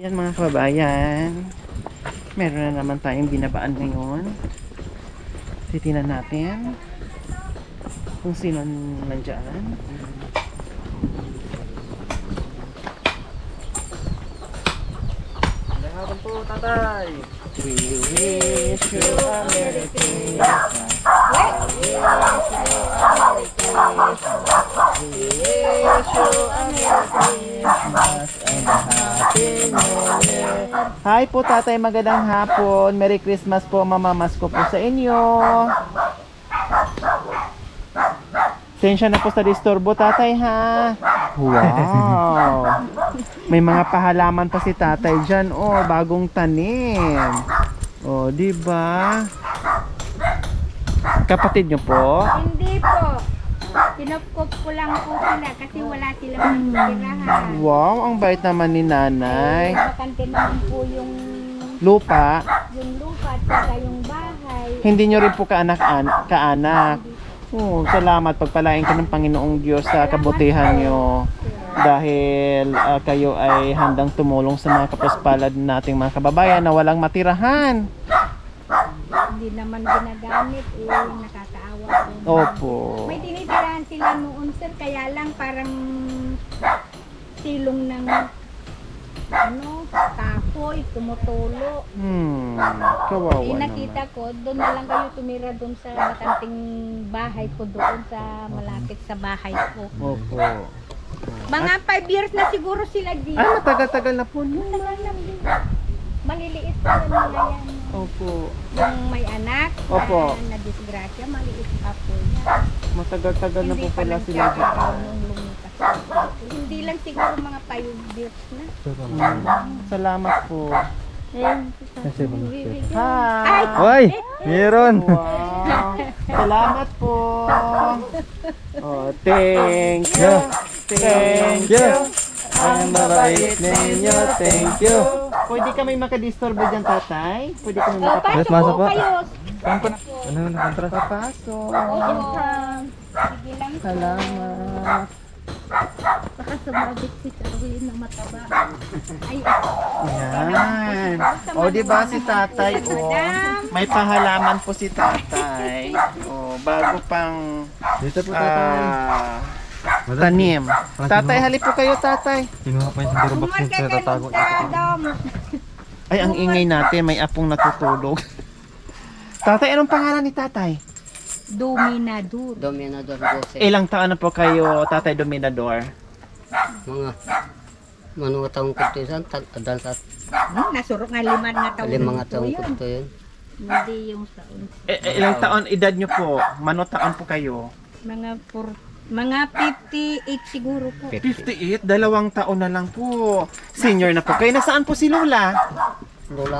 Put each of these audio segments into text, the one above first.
Yan mga kababayan, meron na naman tayong binabaan ngayon. Titinan natin kung sino nandyan. Magandang po, tatay. We wish you a Merry Christmas. We wish you a Merry Christmas. We wish you a Merry Christmas and a Happy New Year. Hi po tatay, magandang hapon. Merry Christmas po, mamamas ko po sa inyo. Sensya na po sa disturbo tatay ha. Wow. May mga pahalaman pa si tatay dyan. Oh, bagong tanim. Oh, di ba? Kapatid nyo po? Hindi po. Kinupkup ko lang po sila kasi wala silang matitirahan. Wow, ang bait naman ni nanay. Bakante naman po yung Lupa. lupa at saka yung bahay. Hindi nyo rin po kaanak. Oh, salamat. Pagpalain ka ng Panginoong Diyos sa kabutihan nyo. Dahil kayo ay handang tumulong sa mga kapaspalad nating mga kababayan na walang matirahan. Hindi naman ginagamit nakakaawa po. Opo. May tinitirahan sila noon sir, kaya lang parang silong ng kahoy, tumutulo. Kawawa Nakita naman. ko, doon na lang kayo tumira doon sa bakanting bahay ko doon sa malapit sa bahay ko. Opo. Mga 5 years na siguro sila dito. Ay, matagal-tagal na po. Matagal lang din. Maliliit pa yan mga yan. Opo. Yung may anak, Opo. na disgrasya, maliit pa po yan. Matagal-tagal na po Hindi pa pala lang sila siya dito. nung lumipas dito. Hindi lang siguro mga 5 years na. Salamat po. Bibigyan. Hi! Hoy! Meron! Wow! Salamat po! Oh, thank you! Thank you! Ang mabait ninyo, thank you! Pwede kami makadisturbo dyan, tatay? Pwede kami Pasok Pasok po po. kayo. Ano na kontras? makapasok? Sige lang po. Salamat! Baka sumabit si Charwin na mataba. Ay, Yan! O, diba si tatay, o? May pahalaman po si tatay. O, bago pang Dito po tatay. tanim. Tatay, halip po kayo, tatay. Kinuha pa yung sandero box yung tinatago. Ay, ang ingay natin, may apong natutulog. Tatay, anong pangalan ni tatay? Dominador. Dominador Jose. Ilang taon na po kayo, tatay Dominador? Mga taong kutusan, dan sa Nasurok nga 5 na taon. mga taong yun. kuto yun. Hindi yung taon. Ilang taon edad nyo po? Mano taon po kayo? Mga 58 siguro po. 58, 2 taon na lang po. Senior na po kayo. Nasaan po si Lola? Wala.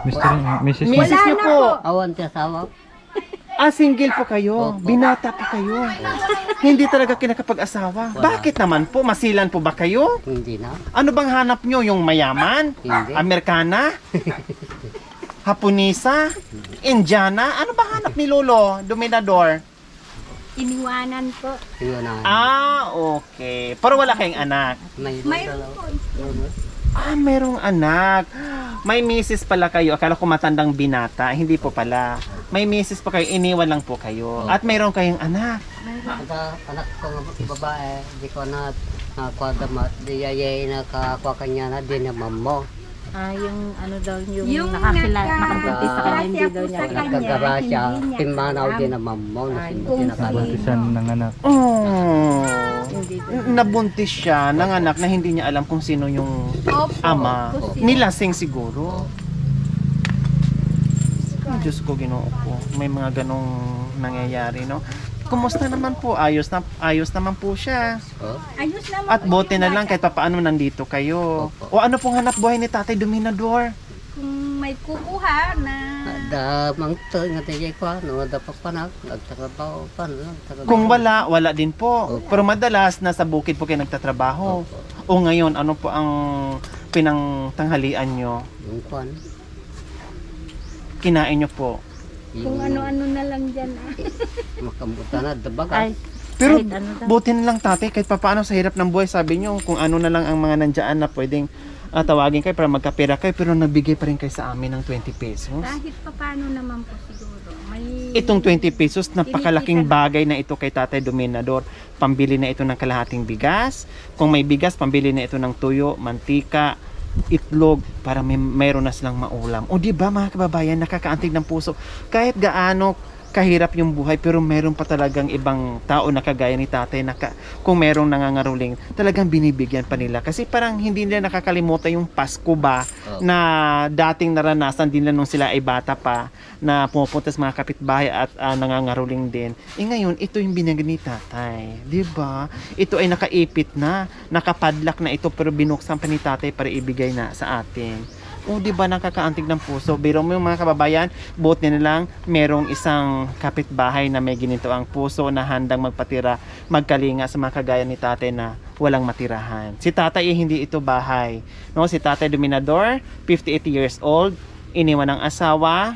Mrs. Mrs. nyo na po. Awan ti asawa. Ah, single po kayo. Opo. Binata po kayo. Hindi talaga kinakapag-asawa. Bakit naman po? Masilan po ba kayo? Hindi na. Ano bang hanap nyo? Yung mayaman? Hindi. Amerikana? Hapunisa? Indiana? Ano ba hanap ni Lolo Dominador? Iniwanan ko. Yun na. Ah, okay. Pero wala kayong anak. Mayroon po. Ah, merong anak. May misis pala kayo. Akala ko matandang binata. Hindi po pala. May misis pa kayo. Iniwan lang po kayo. At mayroon kayong anak. Ada anak ko nga babae, di ko na nakakadamat. Di yayay nakakuha kanya na di na mamo. Yung ano daw, yung, Yung nakabuntis sa kanya, hindi daw niya. Nagkagara siya, pimanaw di na mamo. Buntisan ng anak. Oh. Hindi daw. Nabuntis siya ng anak na hindi niya alam kung sino yung ama. Nilasing siguro. Ay, Diyos ko, Ginoo ko. May mga ganong nangyayari, no? Kumusta naman po? Ayos naman po siya. Ayos naman. At buti na lang kahit papaano nandito kayo. Opo. O ano pong hanap buhay ni Tatay Dominador? Kung may kukuha na Da mang to nga tayo ko no da pa panak nagtatrabaho pa no. Kung wala din po. Pero madalas nasa bukid po kayo nagtatrabaho. O ngayon, ano po ang pinangtanghalian nyo? Yung kwan. Kinain nyo po? kung ano-ano na lang dyan. Makambutan na dabaga. Ay, Pero kahit ano daw. buti na lang tatay, kahit papaano sa hirap ng buhay, sabi nyo, kung ano na lang ang mga nandiyan na pwedeng tawagin kayo para magkapera kayo, pero nagbigay pa rin kayo sa amin ng 20 pesos. Kahit pa paano naman po siguro. May Itong 20 pesos, napakalaking bagay na ito kay Tatay Dominador. Pambili na ito ng kalahating bigas. Kung may bigas, pambili na ito ng tuyo, mantika, itlog, para mayroon na silang maulam. O di ba mga kababayan, nakakaantig ng puso. Kahit gaano kahirap yung buhay, pero meron pa talagang ibang tao na kagaya ni Tatay na kung merong nangangaruling, talagang binibigyan pa nila. Kasi parang hindi nila nakakalimutan yung Pasko ba na dating naranasan din nila nung sila ay bata pa, na pumupunta sa mga kapitbahay at nangangaruling din. Ngayon, ito yung binigyan ni Tatay. Diba? Ito ay nakaipit na, nakapadlak na ito, pero binuksan pa ni Tatay para ibigay na sa atin. O di ba nakakaantig ng puso? Biro mo yung mga kababayan, buot nila lang merong isang kapitbahay na may ginito ang puso na handang magpatira, magkalinga sa mga kagaya ni Tatay na walang matirahan. Si Tatay hindi ito bahay. No, si Tatay Dominador, 58 years old, iniwan ng asawa,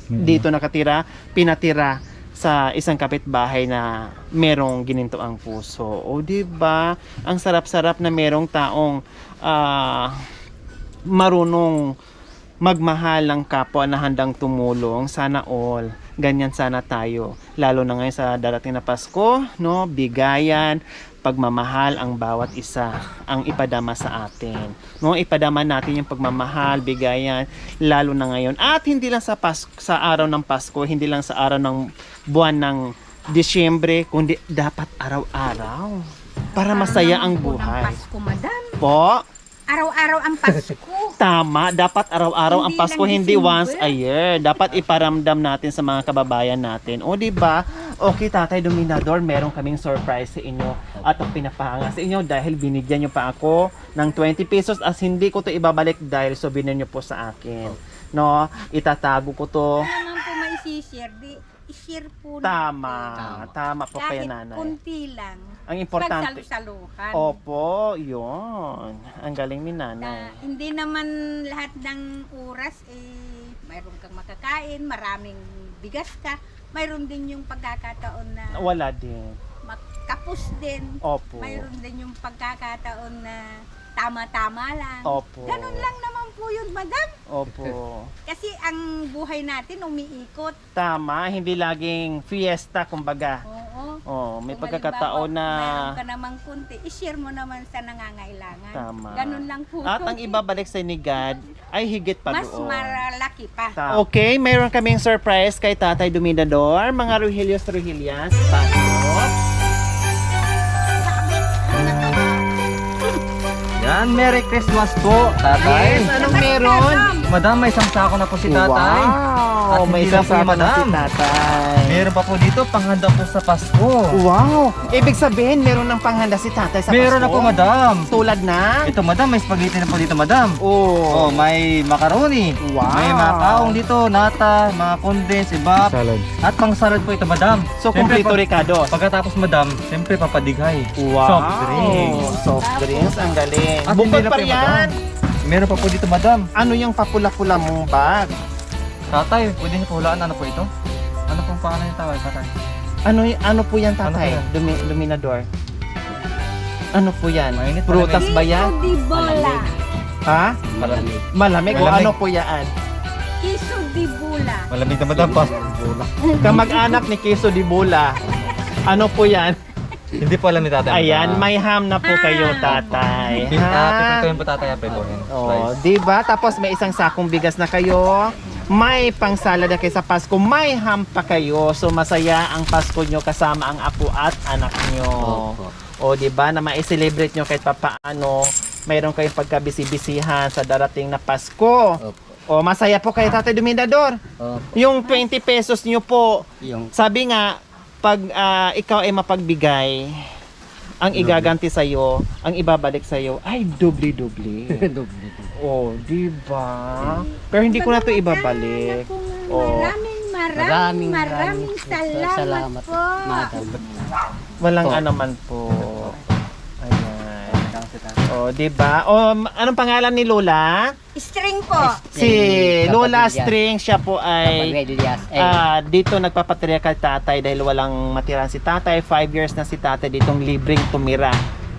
dito nakatira, pinatira sa isang kapitbahay na merong gininto ang puso. O di ba? Ang sarap-sarap na merong taong marunong magmahal ng kapwa na handang tumulong. Sana all. Ganyan sana tayo. Lalo na ngayon sa darating na Pasko, no? Bigayan, pagmamahal ang bawat isa ang ipadama sa atin. No? Ipadama natin yung pagmamahal, bigayan, lalo na ngayon. At hindi lang sa sa araw ng Pasko, hindi lang sa araw ng buwan ng Disyembre, kundi dapat araw-araw para masaya ang buhay. Pasko, madam. Po? Araw-araw ang Pasko. Tama, dapat araw-araw ang Hindi Pasko, lang hindi December. once a year. Dapat iparamdam natin sa mga kababayan natin. O di ba? Okay, Tatay Dominador, meron kaming surprise sa inyo at ang pinapahanga sa inyo dahil binigyan niyo pa ako ng 20 pesos as hindi ko to ibabalik dahil souvenir niyo po sa akin. No, itatago ko to. Kaya naman po may share, di i-share po Tama po kaya Kahit nanay. kunti lang. Ang importante. Pagsalusaluhan. Opo, yun. Ang galing ni Na nanay. hindi naman lahat ng oras mayroon kang makakain, maraming bigas ka. Mayroon din yung pagkakataon na Wala din. kapos din. Opo. Mayroon din yung pagkakataon na tama-tama lang. Opo. Ganun lang naman po yun, madam. Opo. Kasi ang buhay natin umiikot. Tama, hindi laging fiesta kumbaga. Oo. Oh, may Kung pagkakataon na mayroon ka namang kunti, i-share mo naman sa nangangailangan. Tama. Ganun lang po. At ang ibabalik sa ni God ay higit pa mas doon. malaki pa. Okay, mayroon kaming surprise kay Tatay Dominador. Mga Ruhilios, pasok. Yan, Merry Christmas po, Tatay. Yes, anong meron? Madam, may isang sako na po si Tatay. At Wow, may hindi isang lang po sama na si madam. Tatay. Meron pa po dito, panghanda po sa Pasko. Wow, ibig sabihin meron ng panghanda si Tatay sa Meron Pasko? na po, madam. Tulad na? Ito, madam, may spaghetti na po dito, madam. Oh. Oh, may macaroni. Wow. May mga kaong dito, nata, mga condensed, ibab. At pang salad po ito, madam. So, Siyempre, kompleto Ricardo. Pagkatapos, madam, siyempre papadighay. Wow. Soft drinks. Soft drinks, ang galing. At Bukod hindi na pa po yung yan, madam. Meron pa po dito, madam. ano yung papula-pula mong bag? Tatay, pwede niyo po hulaan. Ano po ito? Ano pong pangalan yung tawag, tatay? Ano po yan, Tatay? Ano po yan? Dominador. Ano po yan? Mainit, Prutas ba yan? Kiso di bola. Ha? Malamig. Malamig o Malamig. ano po yan? Kiso di bola. Malamig na, madam. Pa. Kamag-anak ni Queso di Bula. Ano po yan? Hindi po alam ni tatay. Ayan, may ham na po kayo, Tatay. Pipintuin po tatay ang peporin. Oh, di ba? Tapos may isang sakong bigas na kayo. May pangsalad na kayo sa Pasko. May ham pa kayo. So masaya ang Pasko nyo kasama ang apo at anak nyo. Opo. O di ba na ma-celebrate nyo kahit papaano. Mayroon kayong pagkabisi-bisihan sa darating na Pasko. Opo. O masaya po kayo, Tatay Dominador. Opo. Yung 20 pesos nyo po, Yung sabi nga, pag ikaw ay mapagbigay, ang igaganti sa'yo, ang ibabalik sa'yo, ay doble-doble. Oh, di ba? Pero hindi ko na to ibabalik. Oh, Maraming salamat po. Madam. walang Oh. anuman po. Ayan. Oh, di ba? Oh, anong pangalan ni Lola? String po. Si Lola String, siya po ay dito nagpapatirya kay tatay dahil walang matira si tatay. 5 years na si tatay ditong libreng tumira.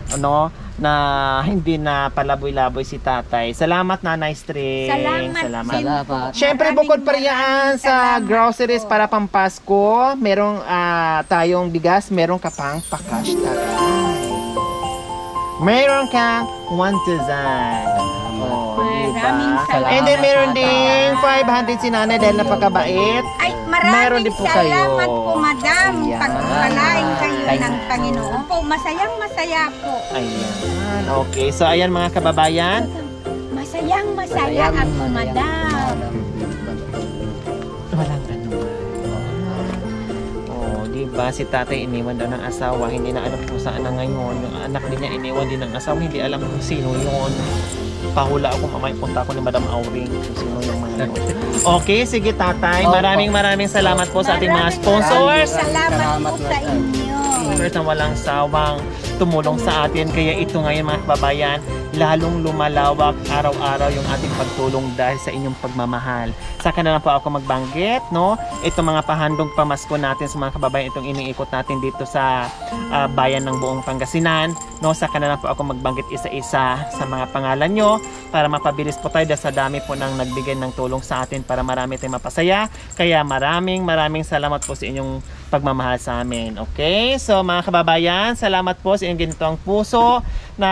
Ano? na hindi na palaboy-laboy si tatay. Salamat, Nanay String. Salamat. Salamat. Siyempre, Maraming bukod pa rin yan sa salamat groceries po. para pampasko, merong tayong bigas, meron ka pang pakash tagay. Meron kang 1,000. Oh, Maraming diba? salamat. And then meron Tatay. ding 500 si nanay dahil napakabait. Ay, Meron maraming din po kayo. salamat po, madam. Ayan. Pagpalain kayo Ayan. ng Panginoon po. Masayang-masaya po. Ayan. Okay, so ayan mga kababayan. Masayang-masaya ako, madam. Walang ano. Oh, di ba si tatay iniwan daw ng asawa, hindi na alam kung saan na ngayon. Yung anak din niya iniwan din ng asawa, hindi alam kung sino yun. Pahula ako mamaya punta ako ni Madam Auring kung sino yung mga yun. Okay, sige tatay. Maraming salamat po sa ating mga sponsors. Salamat po sa inyo. Sponsors na walang sawang tumulong sa atin. Kaya ito ngayon mga kababayan, lalong lumalawak araw-araw yung ating pagtulong dahil sa inyong pagmamahal. Saka na lang po ako magbanggit, no? Itong mga pahandong pamasko natin sa mga kababayan, itong iniikot natin dito sa bayan ng buong Pangasinan, no? Saka na lang po ako magbanggit isa-isa sa mga pangalan nyo para mapabilis po tayo dahil sa dami po nang nagbigay ng tulong sa atin para marami tayong mapasaya. Kaya maraming salamat po sa inyong pagmamahal sa amin. Okay? So mga kababayan, salamat po sa inyong ginitong puso na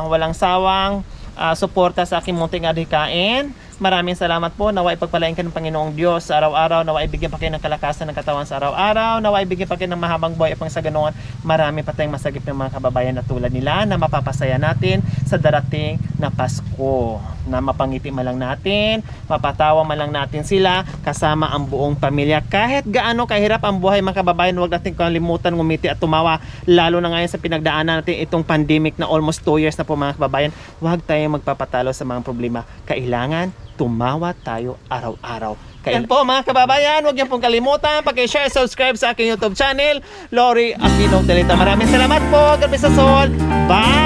walang sawang suporta sa aking munting adhikain. Maraming salamat po. Naway pagpalain ka ng Panginoong Diyos sa araw-araw. Naway bigyan pa kayo ng kalakasan ng katawan sa araw-araw. Naway bigyan pa kayo ng mahabang buhay upang sa ganoon marami pa tayong masagip ng mga kababayan na tulad nila na mapapasaya natin sa darating na Pasko. Na mapangiti man lang natin, mapatawa man lang natin sila kasama ang buong pamilya. Kahit gaano kahirap ang buhay mga kababayan, huwag natin kalimutan ngumiti at tumawa. Lalo na ngayon sa pinagdaanan natin itong pandemic na almost 2 years na po mga kababayan. Huwag tayong magpapatalo sa mga problema. Kailangan tumawa tayo araw-araw. Kaya po mga kababayan, huwag niyo pong kalimutan pag-share, subscribe sa aking YouTube channel, Lori Aquino Delita. Maraming salamat po. God bless us all. Bye!